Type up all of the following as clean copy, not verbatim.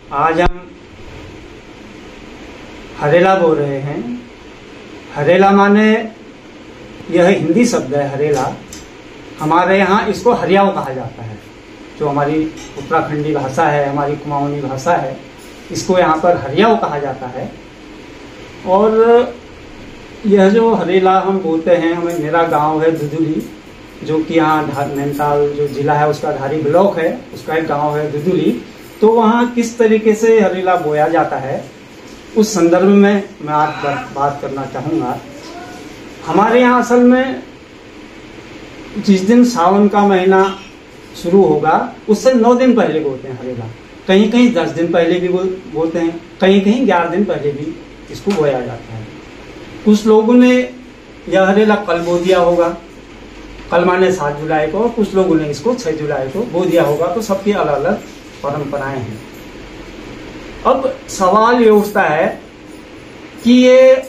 आज हम हरेला बोल रहे हैं। हरेला माने यह हिंदी शब्द है। हरेला हमारे यहाँ इसको हरियाव कहा जाता है, जो हमारी उत्तराखंडी भाषा है, हमारी कुमाऊनी भाषा है, इसको यहाँ पर हरियाव कहा जाता है। और यह जो हरेला हम बोलते हैं, मेरा गांव है दुदुली, जो कि यहाँ नैनीताल जो जिला है उसका धारी ब्लॉक है, उसका एक गांव है दुदुली। तो वहाँ किस तरीके से हरेला बोया जाता है उस संदर्भ में मैं आज बात करना चाहूँगा। हमारे यहाँ असल में जिस दिन सावन का महीना शुरू होगा उससे 9 दिन पहले बोलते हैं हरेला। कहीं कहीं 10 दिन पहले भी बोलते हैं, कहीं कहीं 11 दिन पहले भी इसको बोया जाता है। कुछ लोगों ने यह हरेला कल बो दिया होगा, कल माने 7 जुलाई को, कुछ लोगों ने इसको 6 जुलाई को बो दिया होगा। तो सबकी अलग अलग परंपराएं हैं। अब सवाल ये उठता है कि ये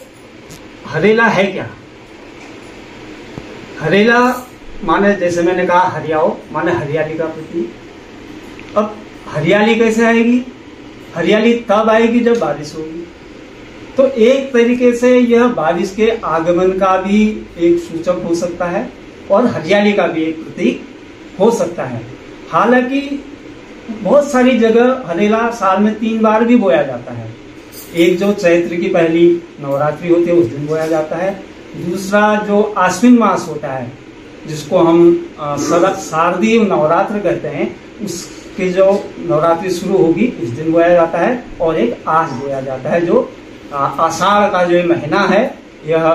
हरेला है क्या। हरेला माने जैसे मैंने कहा हरियाओ माने हरियाली का प्रतीक। अब हरियाली कैसे आएगी? हरियाली तब आएगी जब बारिश होगी। तो एक तरीके से यह बारिश के आगमन का भी एक सूचक हो सकता है और हरियाली का भी एक प्रतीक हो सकता है। हालांकि बहुत सारी जगह हरेला साल में 3 बार भी बोया जाता है। एक जो चैत्र की पहली नवरात्रि होती है उस दिन बोया जाता है। दूसरा जो आश्विन मास होता है, जिसको हम शारदीय नवरात्र कहते हैं, उसके जो नवरात्रि शुरू होगी उस दिन बोया जाता है। और एक आज बोया जाता है, जो आषाढ़ का जो महीना है, यह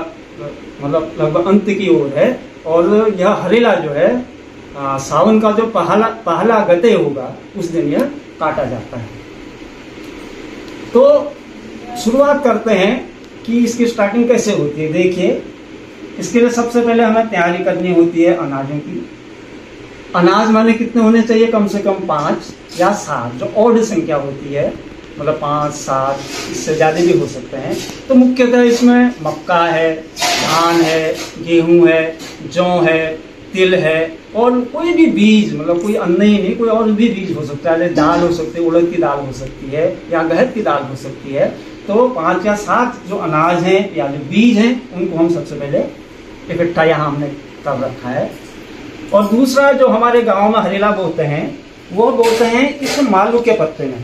मतलब लगभग अंत की ओर है। और यह हरेला जो है सावन का जो पहला गते होगा उस दिन यह काटा जाता है। तो शुरुआत करते हैं कि इसकी स्टार्टिंग कैसे होती है। देखिए, इसके लिए सबसे पहले हमें तैयारी करनी होती है अनाजों की। अनाज माने कितने होने चाहिए? कम से कम 5 या 7, जो ऑड संख्या होती है, मतलब 5, 7, इससे ज़्यादा भी हो सकते हैं। तो मुख्यतः इसमें मक्का है, धान है, गेहूं है, जौ है, तिल है, और कोई भी बीज, मतलब कोई अन्न ही नहीं, कोई और भी बीज हो सकता है। दाल हो सकती है, उड़द की दाल हो सकती है या अरहर की दाल हो सकती है। तो 5 या 7 जो अनाज हैं या जो बीज हैं, उनको हम सबसे पहले इकट्ठा यहाँ हमने कर रखा है। और दूसरा जो हमारे गांव में हरेला बोलते हैं, वो बोलते हैं इस मालू के पत्ते में।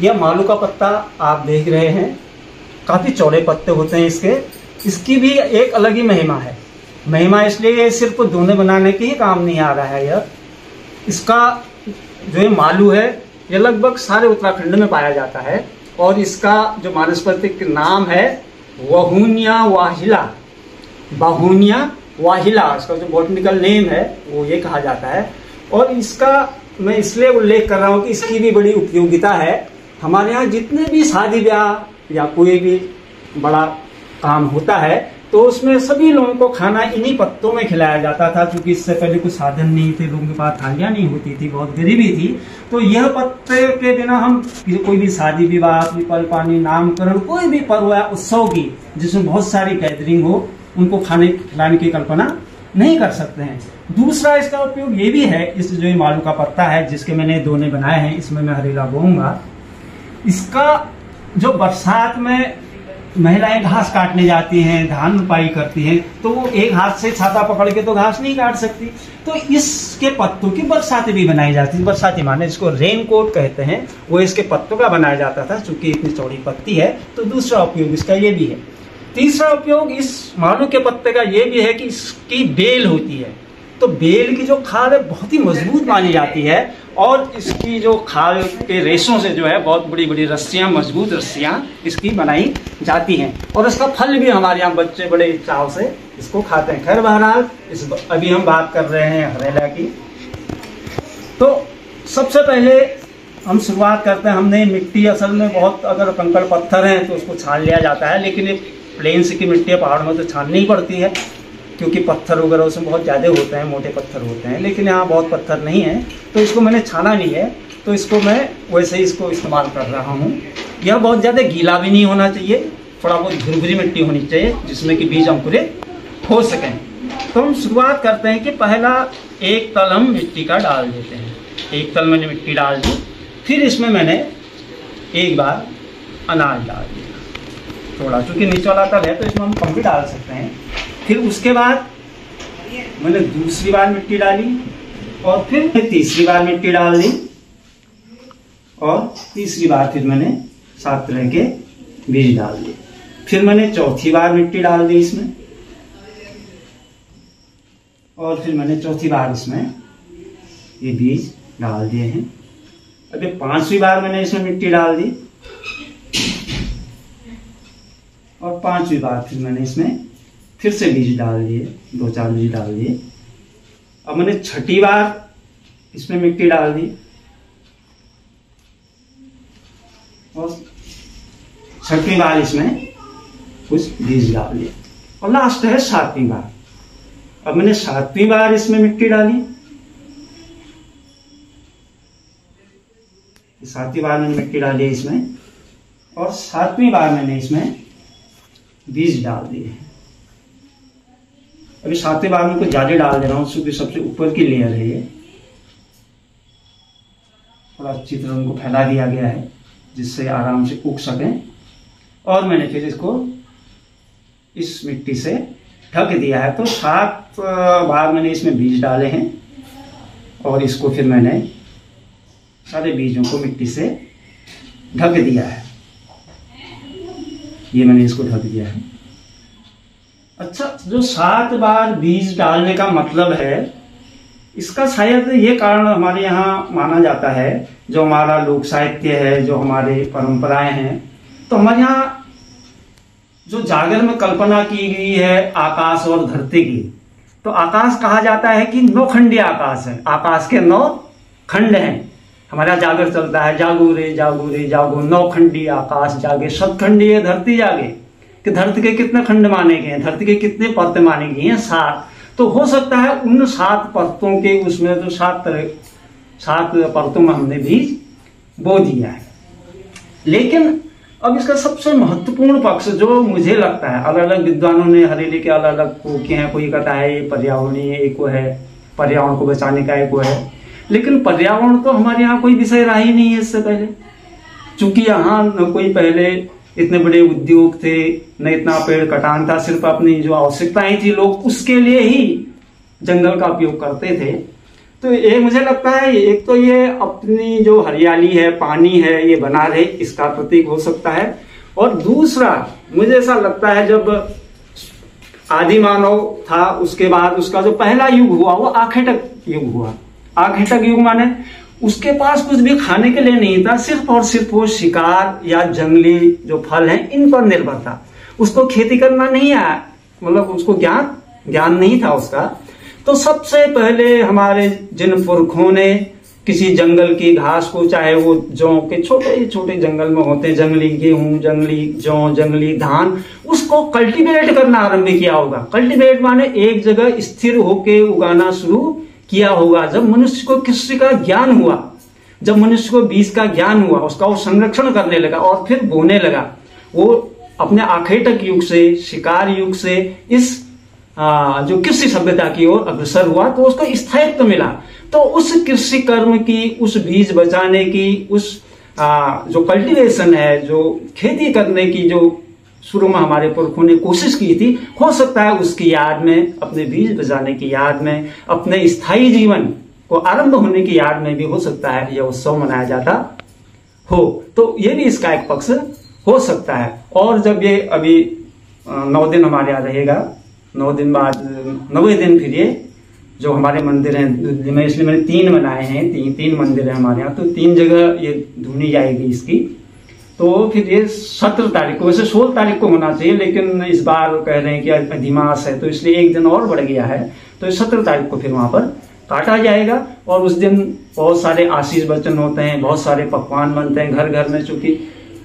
यह मालू का पत्ता आप देख रहे हैं, काफी चौड़े पत्ते होते हैं इसके। इसकी भी एक अलग ही महिमा है। महिमा इसलिए सिर्फ दोने बनाने के ही काम नहीं आ रहा है। यह इसका जो ये मालू है, यह लगभग सारे उत्तराखंड में पाया जाता है। और इसका जो वानस्पतिक नाम है वहुनिया वाहिला, बहुनिया वाहिला, इसका जो बॉटनिकल नेम है वो ये कहा जाता है। और इसका मैं इसलिए उल्लेख कर रहा हूँ कि इसकी भी बड़ी उपयोगिता है। हमारे यहाँ जितने भी शादी ब्याह या कोई भी बड़ा काम होता है, तो उसमें सभी लोगों को खाना इन्हीं पत्तों में खिलाया जाता था। क्योंकि इससे पहले कुछ साधन नहीं थे, लोगों के पास थालियां नहीं होती थी, बहुत गरीबी थी। तो यह पत्ते के बिना हम कोई भी शादी विवाह, पीपल पानी, नामकरण, कोई भी पर्व या उत्सव की जिसमें बहुत सारी गैदरिंग हो, उनको खाने खिलाने की कल्पना नहीं कर सकते हैं। दूसरा इसका उपयोग ये भी है, इस जो मालू का पत्ता है जिसके मैंने दोने बनाए हैं, इसमें मैं हरेला बोऊंगा। इसका जो बरसात में महिलाएं घास काटने जाती हैं, धान रुपाई करती हैं, तो वो एक हाथ से छाता पकड़ के तो घास नहीं काट सकती। तो इसके पत्तों की बरसाती भी बनाई जाती है। बरसाती माने जिसको रेन कोट कहते हैं, वो इसके पत्तों का बनाया जाता था। चूंकि इतनी चौड़ी पत्ती है, तो दूसरा उपयोग इसका ये भी है। तीसरा उपयोग इस मालू के पत्ते का ये भी है कि इसकी बेल होती है। तो बेल की जो खाल है बहुत ही मजबूत मानी जाती है। और इसकी जो खाल के रेशों से जो है बहुत बड़ी बड़ी रस्सियां, मजबूत रस्सियां इसकी बनाई जाती हैं। और इसका फल भी हमारे यहाँ बच्चे बड़े चाव से इसको खाते हैं। खैर बहरहाल, अभी हम बात कर रहे हैं हरेला की। तो सबसे पहले हम शुरुआत करते हैं। हमने मिट्टी, असल में बहुत अगर कंकड़ पत्थर हैं तो उसको छान लिया जाता है, लेकिन ये प्लेन्स की मिट्टी है, पहाड़ में तो छाननी ही पड़ती है, क्योंकि पत्थर वगैरह उसमें बहुत ज़्यादा होते हैं, मोटे पत्थर होते हैं। लेकिन यहाँ बहुत पत्थर नहीं है, तो इसको मैंने छाना नहीं है, तो इसको मैं वैसे ही इसको इस्तेमाल कर रहा हूँ। यह बहुत ज़्यादा गीला भी नहीं होना चाहिए, थोड़ा बहुत भुरभुरी मिट्टी होनी चाहिए जिसमें कि बीज अंकुरित हो सकें। तो हम शुरुआत करते हैं कि पहला एक तल हम मिट्टी का डाल देते हैं। एक तल मैंने मिट्टी डाल दी, फिर इसमें मैंने एक बार अनाज डाल दिया थोड़ा, क्योंकि नीचे वाला तब है तो इसमें हम कम भी डाल सकते हैं। फिर उसके बाद मैंने दूसरी बार मिट्टी डाली और फिर तीसरी बार मिट्टी डाल दी और तीसरी बार फिर मैंने 7 तरह के बीज डाल दिए। फिर मैंने चौथी बार मिट्टी डाल दी इसमें और फिर मैंने चौथी बार इसमें ये बीज डाल दिए हैं। अभी 5वीं बार मैंने इसमें मिट्टी डाल दी और 5वीं बार फिर मैंने इसमें फिर से बीज डाल दिए, 2-4 बीज डाल दिए। अब मैंने 6ठी बार इसमें मिट्टी डाल दी और 6ठी बार इसमें कुछ बीज डाल दिए और लास्ट है 7वीं बार। अब मैंने 7वीं बार इसमें मिट्टी डाली, 7वीं बार मैंने मिट्टी डाली है इसमें और 7वीं बार मैंने इसमें बीज डाल दिए। अभी 7वीं बार में कुछ ज्यादा डाल दे रहा हूं क्योंकि सबसे ऊपर की लेयर है ये, थोड़ा अच्छी तरह उनको फैला दिया गया है जिससे आराम से उग सकें। और मैंने फिर इसको इस मिट्टी से ढक दिया है। तो 7 बार मैंने इसमें बीज डाले हैं और इसको फिर मैंने सारे बीजों को मिट्टी से ढक दिया है। ये मैंने इसको ढक दिया है। अच्छा, जो 7 बार बीज डालने का मतलब है, इसका शायद ये कारण हमारे यहाँ माना जाता है, जो हमारा लोक साहित्य है, जो हमारे परंपराएं हैं, तो हमारे यहाँ जो जागर में कल्पना की गई है आकाश और धरती की, तो आकाश कहा जाता है कि 9 खंडीय आकाश है। आकाश के 9 खंड हैं। हमारा जागर चलता है, जागो रे जागो रे जागो, 9 खंडीय आकाश जागे, शतखंडीय धरती जागे। कि धरती के कितने खंड माने गए हैं, धरती के कितने परतें माने गई हैं? 7। तो हो सकता है उन 7 परतों के उसमें जो 7 परतों में हमने बीज बो दिया है। लेकिन अब इसका सबसे महत्वपूर्ण पक्ष जो मुझे लगता है, अलग अलग विद्वानों ने हरेली के अलग अलग को किए हैं। कोई कहता है ये पर्यावरणीय एक है, पर्यावरण को बचाने का एक है, लेकिन पर्यावरण तो हमारे यहाँ कोई विषय रहा ही नहीं है इससे पहले, चूंकि यहाँ न कोई पहले इतने बड़े उद्योग थे, न इतना पेड़ कटान था, सिर्फ अपनी जो आवश्यकताएं थी लोग उसके लिए ही जंगल का उपयोग करते थे। तो ये मुझे लगता है एक तो ये अपनी जो हरियाली है, पानी है, ये बना रहे, इसका प्रतीक हो सकता है। और दूसरा मुझे ऐसा लगता है जब आदि मानव था उसके बाद उसका जो पहला युग हुआ वो आखेटक युग हुआ। आखेटक युग माने उसके पास कुछ भी खाने के लिए नहीं था, सिर्फ और सिर्फ वो शिकार या जंगली जो फल हैं इन पर निर्भर था। उसको खेती करना नहीं आया, मतलब उसको ज्ञान नहीं था उसका। तो सबसे पहले हमारे जिन पुरखों ने किसी जंगल की घास को, चाहे वो जौ के छोटे छोटे जंगल में होते हैं, जंगली गेहूं, जंगली जौ, जंगली धान, उसको कल्टीवेट करना आरंभ किया होगा। कल्टीवेट माने एक जगह स्थिर होके उगाना शुरू किया होगा। जब मनुष्य को कृषि का ज्ञान हुआ, जब मनुष्य को बीज का ज्ञान हुआ, उसका वो संरक्षण करने लगा और फिर बोने लगा। वो अपने आखेटक युग से, शिकार युग से इस जो कृषि सभ्यता की ओर अग्रसर हुआ, तो उसको स्थायित्व मिला। तो उस कृषि कर्म की, उस बीज बचाने की, उस जो कल्टीवेशन है, जो खेती करने की जो शुरू में हमारे पुरखों ने कोशिश की थी, हो सकता है उसकी याद में, अपने बीज बचाने की याद में, अपने स्थायी जीवन को आरंभ होने की याद में भी हो सकता है यह उत्सव मनाया जाता हो। तो ये भी इसका एक पक्ष हो सकता है। और जब ये अभी 9 दिन हमारे यहाँ रहेगा, 9 दिन बाद 9वें दिन फिर ये जो हमारे मंदिर हैं दिल्ली में, इसलिए मैंने 3 बनाए हैं, 3 मंदिर है हमारे यहाँ, तो 3 जगह ये धुनी जाएगी इसकी। तो फिर ये 17 तारीख को, वैसे 16 तारीख को होना चाहिए, लेकिन इस बार कह रहे हैं कि अधिमास है तो इसलिए एक दिन और बढ़ गया है, तो 17 तारीख को फिर वहां पर काटा जाएगा। और उस दिन बहुत सारे आशीष वचन होते हैं, बहुत सारे पकवान बनते हैं घर घर में, चूंकि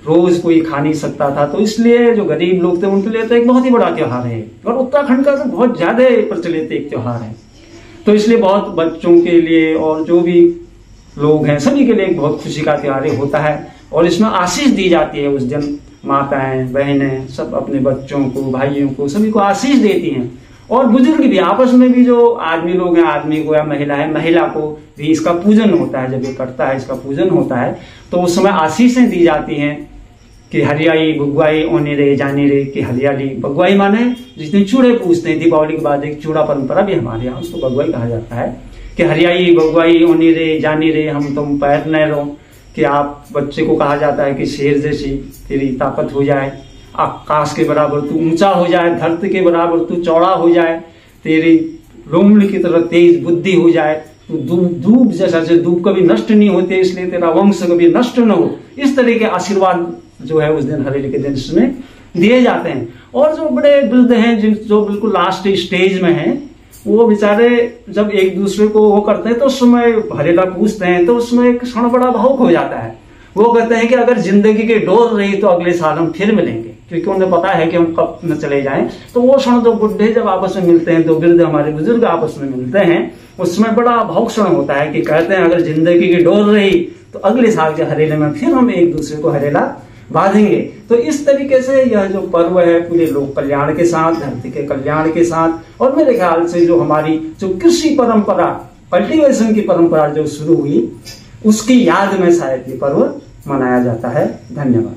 रोज कोई खा नहीं सकता था, तो इसलिए जो गरीब लोग थे उनके लिए तो एक बहुत ही बड़ा त्योहार है। और उत्तराखंड का तो बहुत ज्यादा प्रचलित एक त्योहार है, तो इसलिए बहुत बच्चों के लिए और जो भी लोग हैं सभी के लिए एक बहुत खुशी का त्योहार होता है। और इसमें आशीष दी जाती है। उस दिन माताएं, बहनें सब अपने बच्चों को, भाइयों को, सभी को आशीष देती हैं। और बुजुर्ग भी आपस में भी, जो आदमी लोग हैं, आदमी को या महिला है, महिला को भी इसका पूजन होता है। जब ये करता है, इसका पूजन होता है, तो उस समय आशीषें दी जाती हैं कि हरियाई बगुआई ओने रे जाने रे, कि हरियाली, बगुआई माने जितने चूड़े पूजते हैं, दीपावली के बाद एक चूड़ा परंपरा भी हमारे यहाँ, उसको बगुआई कहा जाता है, कि हरियाई बगुआई ओने रे जाने रे हम तुम पैर न रो, कि आप बच्चे को कहा जाता है कि शेर जैसी तेरी ताकत हो जाए, आकाश के बराबर तू ऊंचा हो जाए, धरती के बराबर तू चौड़ा हो जाए, तेरी लोमड़ी की तरह तेज बुद्धि हो जाए, तू धूप जैसा से धूप कभी नष्ट नहीं होते, इसलिए तेरा वंश कभी नष्ट न हो। इस तरह के आशीर्वाद जो है उस दिन हरेली के दिन इसमें दिए जाते हैं। और जो बड़े वृद्ध हैं, जो बिल्कुल लास्ट स्टेज में हैं, वो बेचारे जब एक दूसरे को वो करते हैं तो उस समय हरेला पूछते हैं, तो उसमें एक क्षण बड़ा भावुक हो जाता है। वो कहते हैं कि अगर जिंदगी की डोर रही तो अगले साल हम फिर मिलेंगे, क्योंकि उन्हें पता है कि हम कब न चले जाएं। तो वो क्षण जो बुढ़े जब आपस में मिलते हैं, तो वृद्ध हमारे बुजुर्ग आपस में मिलते हैं, उसमें बड़ा भावुक क्षण होता है कि कहते हैं अगर जिंदगी की डोर रही तो अगले साल के हरेले में फिर हम एक दूसरे को हरेला बांधेंगे। तो इस तरीके से यह जो पर्व है पूरे लोक कल्याण के साथ, धरती के कल्याण के साथ, और मेरे ख्याल से जो हमारी जो कृषि परंपरा, कल्टीवेशन की परंपरा जो शुरू हुई, उसकी याद में शायद ये पर्व मनाया जाता है। धन्यवाद।